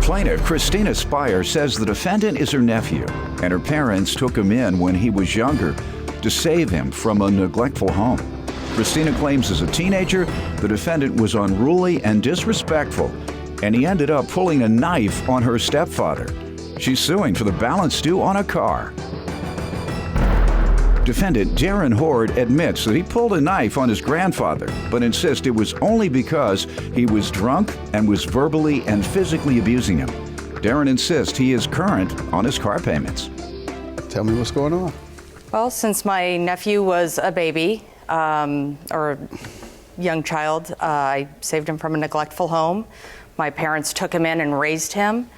Plaintiff Christina Spire says the defendant is her nephew, and her parents took him in when he was younger to save him from a neglectful home. Christina claims as a teenager, the defendant was unruly and disrespectful, and he ended up pulling a knife on her stepfather. She's suing for the balance due on a car. Defendant Darren Horde admits that he pulled a knife on his grandfather, but insists it was only because he was drunk and was verbally and physically abusing him. Darren insists he is current on his car payments. Tell me what's going on. Well, since my nephew was a baby, or a young child, I saved him from a neglectful home. My parents took him in and raised him.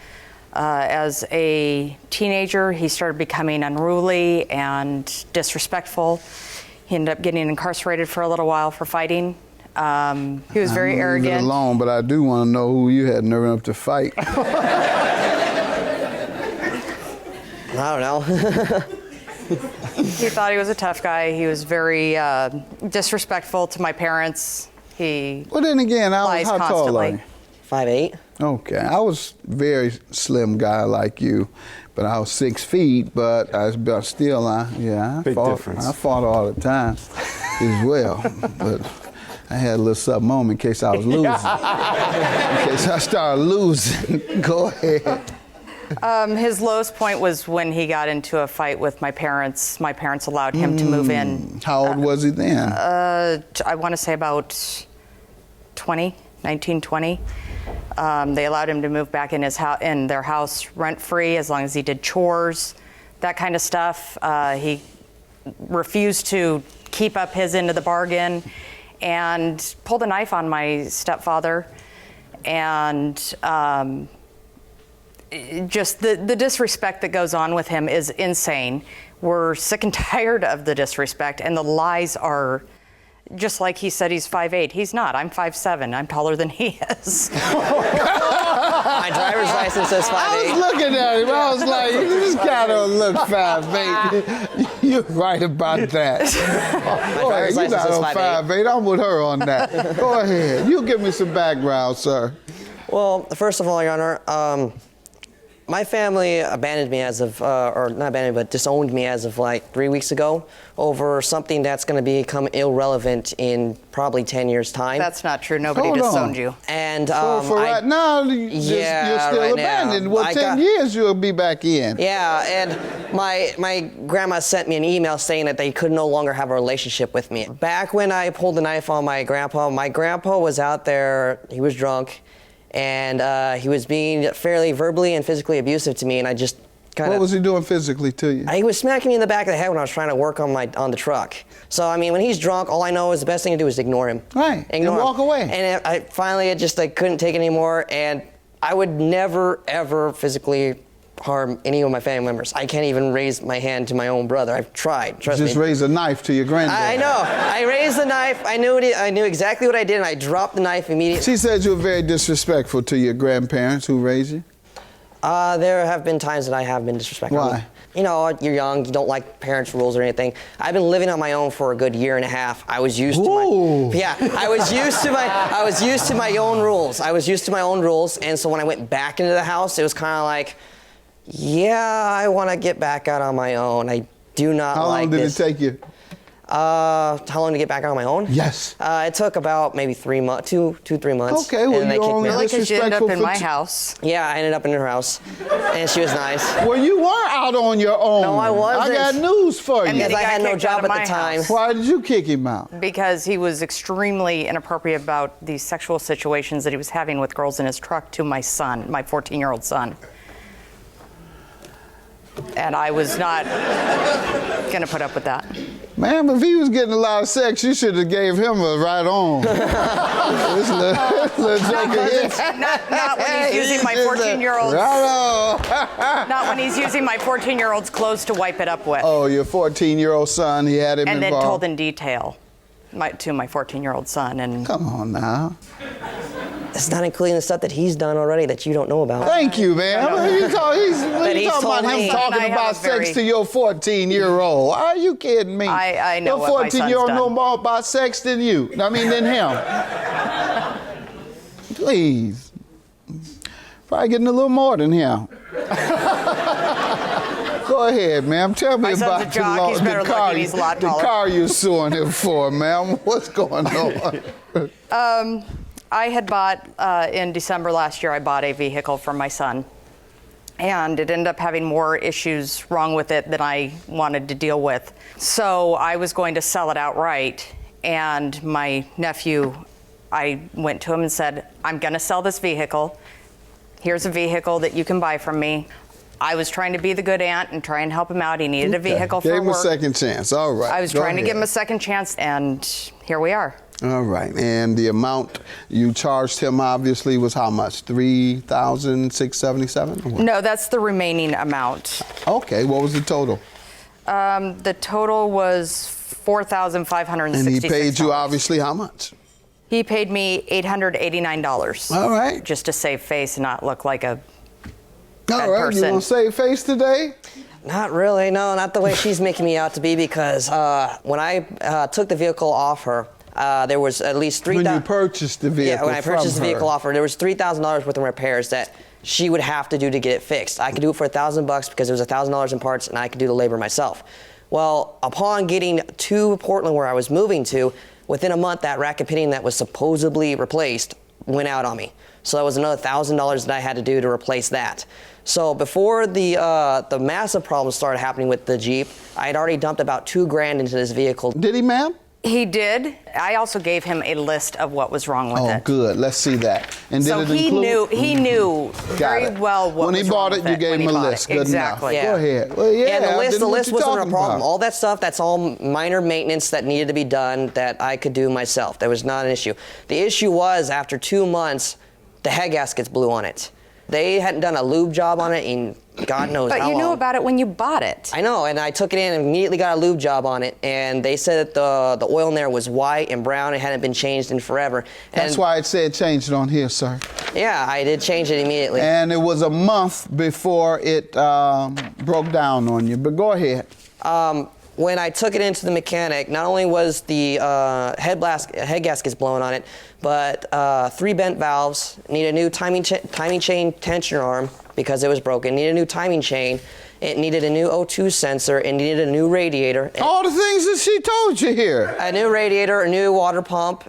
As a teenager, he started becoming unruly and disrespectful. He ended up getting incarcerated for a little while for fighting. He was very arrogant. Leave it alone, but I do want to know who you had nerve enough to fight. I don't know. He thought he was a tough guy. He was very disrespectful to my parents. Well, then again, how tall are you? 5'8". Okay, I was a very slim guy like you, but I was 6 feet. But I still, I fought all the time as well. But I had a little something on me in case I was losing. In case I started losing. Go ahead. His lowest point was when he got into a fight with my parents. My parents allowed him to move in. How old was he then? I want to say about 19, 20. They allowed him to move back in in their house rent-free as long as he did chores, that kind of stuff. He refused to keep up his end of the bargain and pulled a knife on my stepfather. And just the disrespect that goes on with him is insane. We're sick and tired of the disrespect, and the lies are just like he said he's 5'8". He's not. I'm 5'7". I'm taller than he is. My driver's license says 5'8". I was looking at him. I was like, you just gotta look 5'8". You're right about that. My driver's license says 5'8". I'm with her on that. Go ahead. You give me some background, sir. Well, first of all, Your Honor, my family abandoned me as of, or not abandoned, but disowned me as of like 3 weeks ago over something that's going to become irrelevant in probably 10 years' time. That's not true. Nobody disowned you. And for right now, you're still right abandoned. now. Well, 10 years you'll be back in. Yeah, and my grandma sent me an email saying that they could no longer have a relationship with me. Back when I pulled the knife on my grandpa was out there, he was drunk, and he was being fairly verbally and physically abusive to me, and I just kind of... What was he doing physically to you? He was smacking me in the back of the head when I was trying to work on the truck. So, I mean, when he's drunk, all I know is the best thing to do is ignore him. Right, and walk away. And I finally couldn't take it anymore, and I would never, ever physically harm any of my family members. I can't even raise my hand to my own brother. I've tried, trust me. Just raise a knife to your granddad. I know. I raised the knife. I knew exactly what I did, and I dropped the knife immediately. She said you were very disrespectful to your grandparents who raised you. There have been times that I have been disrespectful. Why? You know, you're young, you don't like parents' rules or anything. I've been living on my own for a good year and a half. I was used to I was used to my own rules. I was used to my own rules, and so when I went back into the house, it was kind of like, yeah, I want to get back out on my own. I do not like this. How long did it take you? How long to get back on my own? Yes. It took about maybe 3 months, 2-3 months. Okay, well, and you only Like you ended up in my house. Yeah, I ended up in her house, and she was nice. Well, you were out on your own. No, I wasn't. I got news for you. Because I had no job at the time. Why did you kick him out? Because he was extremely inappropriate about the sexual situations that he was having with girls in his truck to my son, my 14-year-old son. And I was not going to put up with that. Ma'am, if he was getting a lot of sex, you should have gave him a right on. Not when he's using my 14-year-old's. Not when he's using my 14-year-old's clothes to wipe it up with. Oh, your 14-year-old son, he had him and involved. then told in detail to my 14-year-old son. And come on now. It's not including the stuff that he's done already that you don't know about. Thank you, man. He's talking about him talking about sex to your 14-year-old. Are you kidding me? I know what my son's done. Your 14-year-old know more about sex than you. I mean, than him. Please. Probably getting a little more than him. Go ahead, ma'am. Tell me My son's about a jock. He's better looking. He's a lot the taller. car you're suing him for, ma'am. What's going on? I had bought, in December last year, I bought a vehicle for my son. And it ended up having more issues wrong with it than I wanted to deal with. So I was going to sell it outright. And my nephew, I went to him and said, I'm going to sell this vehicle. Here's a vehicle that you can buy from me. I was trying to be the good aunt and try and help him out. He needed a vehicle for work. Gave him a second chance. All right. I was trying to give him a second chance, and here we are. All right. And the amount you charged him obviously was how much? $3,677? No, that's the remaining amount. Okay. What was the total? The total was $4,566. And he paid you obviously how much? He paid me $889. All right. Just to save face and not look like a All bad right. person. You want to save face today? Not really, no, not the way she's making me out to be, because when I took the vehicle off her, there was at least $3,000. When you purchased the vehicle Yeah, when I purchased the vehicle her. off her, there was $3,000 worth of repairs that she would have to do to get it fixed. I could do it for $1,000 because there was $1,000 in parts, and I could do the labor myself. Well, upon getting to Portland, where I was moving to, within a month, that rack and pinion that was supposedly replaced went out on me. So that was another $1,000 that I had to do to replace that. So before the massive problems started happening with the Jeep, I had already dumped about $2,000 into this vehicle. Did he, ma'am? He did. I also gave him a list of what was wrong with it. Oh, good. Let's see that. And So did it include? he knew Got very it. well what when was he bought wrong it, with you gave when him he a bought list. it. Good Exactly. enough. Yeah. Go ahead. Well, yeah. And the list then what wasn't you a talking problem. about? All that stuff, that's all minor maintenance that needed to be done that I could do myself. That was not an issue. The issue was after 2 months, the head gaskets blew on it. They hadn't done a lube job on it in God knows how long. But you knew about it when you bought it. I know, and I took it in and immediately got a lube job on it, and they said that the oil in there was white and brown. It hadn't been changed in forever. That's why it said change it on here, sir. Yeah, I did change it immediately. And it was a month before it broke down on you. But go ahead. When I took it into the mechanic, not only was the head gaskets blown on it, but 3 bent valves, need a new timing chain tension arm because it was broken, need a new timing chain, it needed a new O2 sensor, it needed a new radiator. All the things that she told you here. A new radiator, a new water pump.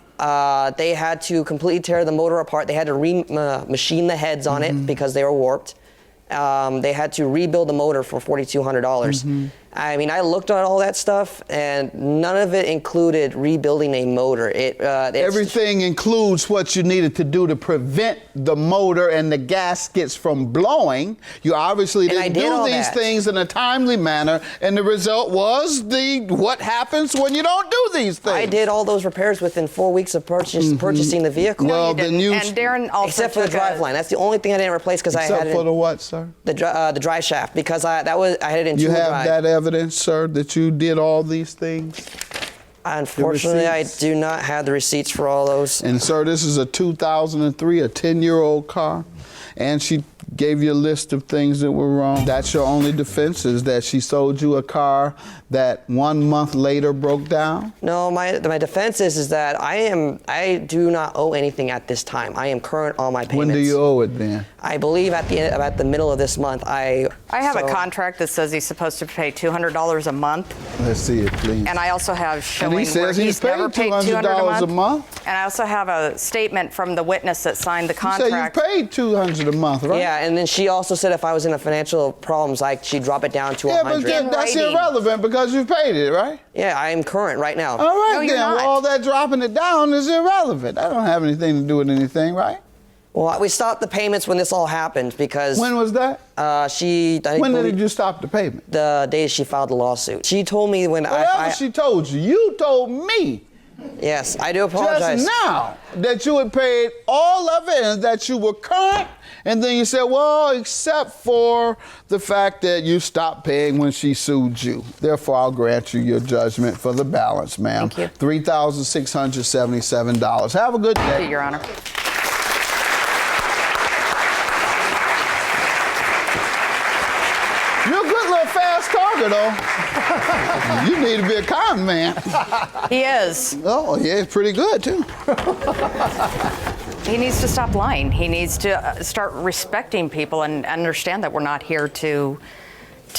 They had to completely tear the motor apart. They had to machine the heads on it because they were warped. They had to rebuild the motor for $4,200. I mean, I looked at all that stuff, and none of it included rebuilding a motor. Everything includes what you needed to do to prevent the motor and the gaskets from blowing. You obviously didn't do these things in a timely manner, and the result was what happens when you don't do these things. I did all those repairs within 4 weeks of purchasing the vehicle. No, you didn't. And Darren also except for the drive line. That's the only thing I didn't replace because I had it. Except for the what, sir? The drive shaft, because I had it in two-wheel drive. You have that evidence, sir, that you did all these things? Unfortunately, I do not have the receipts for all those. And sir, this is a 2003, a 10-year-old car, and she gave you a list of things that were wrong. That's your only defense, is that she sold you a car that 1 month later broke down? No, my defense is that I do not owe anything at this time. I am current on my payments. When do you owe it then? I believe at the middle of this month. I have a contract that says he's supposed to pay $200 a month. Let's see it, please. And I also have showing and he says where he's never paid $200 a month. And I also have a statement from the witness that signed the contract. You say you paid $200 a month, right? Yeah, and then she also said if I was in a financial problems, she'd drop it down to $100. Yeah, but that's irrelevant because you paid it, right? Yeah, I'm current right now. All right, No, then. you're not. Well, all that dropping it down is irrelevant. That don't have anything to do with anything, right? Well, we stopped the payments when this all happened because... When was that? When did you stop the payment? The day she filed the lawsuit. She told me when Whatever she told you. You told me. Yes, I do apologize. Just now that you had paid all of it and that you were current, and then you said, well, except for the fact that you stopped paying when she sued you. Therefore, I'll grant you your judgment for the balance, ma'am. Thank you. $3,677. Have a good day. Thank you, Your Honor. You're a good little fast talker, though. You need to be a con man. He is. Oh, yeah, it's pretty good, too. He needs to stop lying. He needs to start respecting people and understand that we're not here to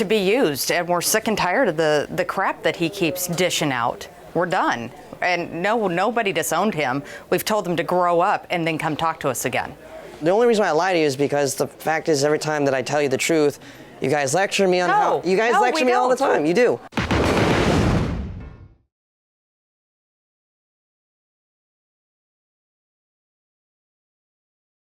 be used. And we're sick and tired of the crap that he keeps dishing out. We're done. And no, nobody disowned him. We've told him to grow up and then come talk to us again. The only reason why I lie to you is because the fact is every time that I tell you the truth, you guys lecture me on how you guys lecture me all the time. You do.